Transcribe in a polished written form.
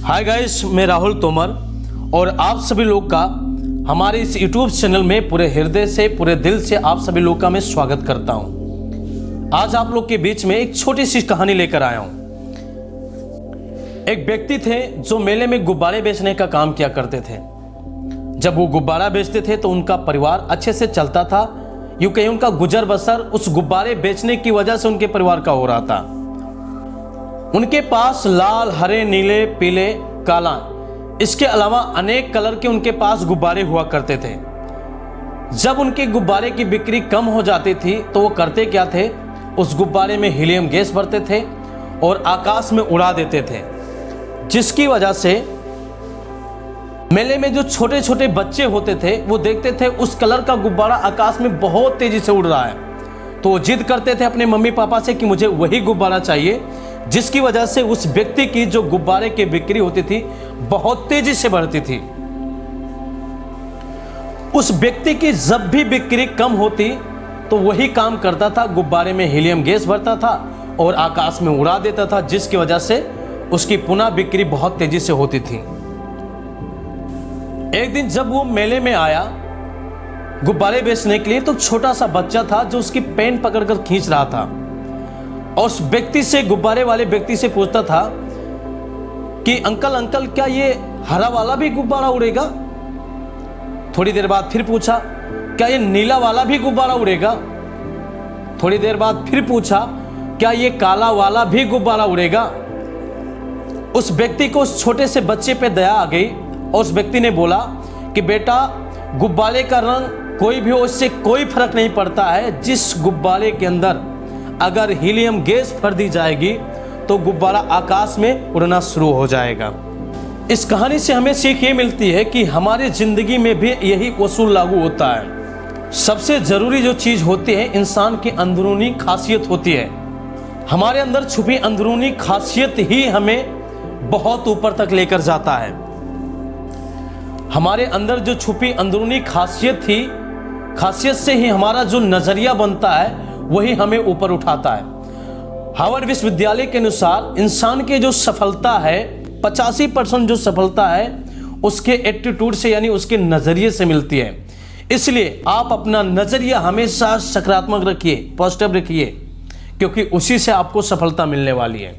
Hi guys, मैं राहुल तोमर और आप सभी लोग का हमारे इस यूट्यूब चैनल में पूरे हृदय से पूरे दिल से आप सभी लोग का मैं स्वागत करता हूं। आज आप लोग के बीच में एक छोटी सी कहानी लेकर आया हूं। एक व्यक्ति थे जो मेले में गुब्बारे बेचने का काम किया करते थे। जब वो गुब्बारा बेचते थे तो उनका परिवार अच्छे से चलता था, यूं कहीं उनका गुजर बसर उस गुब्बारे बेचने की वजह से उनके परिवार का हो रहा था। उनके पास लाल, हरे, नीले, पीले, काला, इसके अलावा अनेक कलर के उनके पास गुब्बारे हुआ करते थे। जब उनके गुब्बारे की बिक्री कम हो जाती थी तो वो करते क्या थे, उस गुब्बारे में हीलियम गैस भरते थे और आकाश में उड़ा देते थे, जिसकी वजह से मेले में जो छोटे छोटे बच्चे होते थे वो देखते थे उस कलर का गुब्बारा आकाश में बहुत तेजी से उड़ रहा है, तो वो जिद करते थे अपने मम्मी पापा से कि मुझे वही गुब्बारा चाहिए, जिसकी वजह से उस व्यक्ति की जो गुब्बारे की बिक्री होती थी बहुत तेजी से बढ़ती थी। उस व्यक्ति की जब भी बिक्री कम होती तो वही काम करता था, गुब्बारे में हीलियम गैस भरता था और आकाश में उड़ा देता था, जिसकी वजह से उसकी पुनः बिक्री बहुत तेजी से होती थी। एक दिन जब वो मेले में आया गुब्बारे बेचने के लिए तो छोटा सा बच्चा था जो उसकी पेन पकड़कर खींच रहा था और उस व्यक्ति से, गुब्बारे वाले व्यक्ति से पूछता था कि अंकल क्या ये हरा वाला भी गुब्बारा उड़ेगा। थोड़ी देर बाद फिर पूछा क्या ये नीला वाला भी गुब्बारा उड़ेगा। थोड़ी देर बाद फिर पूछा क्या ये काला वाला भी गुब्बारा उड़ेगा। उस व्यक्ति को उस छोटे से बच्चे पे दया आ गई और उस व्यक्ति ने बोला कि बेटा, गुब्बारे का रंग कोई भी हो, इससे कोई फर्क नहीं पड़ता है। जिस गुब्बारे के अंदर अगर हीलियम गैस भर दी जाएगी तो गुब्बारा आकाश में उड़ना शुरू हो जाएगा। इस कहानी से हमें सीख ये मिलती है कि हमारी जिंदगी में भी यही उसूल लागू होता है। सबसे जरूरी जो चीज होती है इंसान की अंदरूनी खासियत होती है। हमारे अंदर छुपी अंदरूनी खासियत ही हमें बहुत ऊपर तक लेकर जाता है। हमारे अंदर जो छुपी अंदरूनी खासियत से ही हमारा जो नजरिया बनता है वही हमें ऊपर उठाता है। हार्वर्ड विश्वविद्यालय के अनुसार इंसान की जो सफलता है 85% जो सफलता है उसके एटीट्यूड से, यानी उसके नजरिए से मिलती है। इसलिए आप अपना नजरिया हमेशा सकारात्मक रखिए, पॉजिटिव रखिए, क्योंकि उसी से आपको सफलता मिलने वाली है।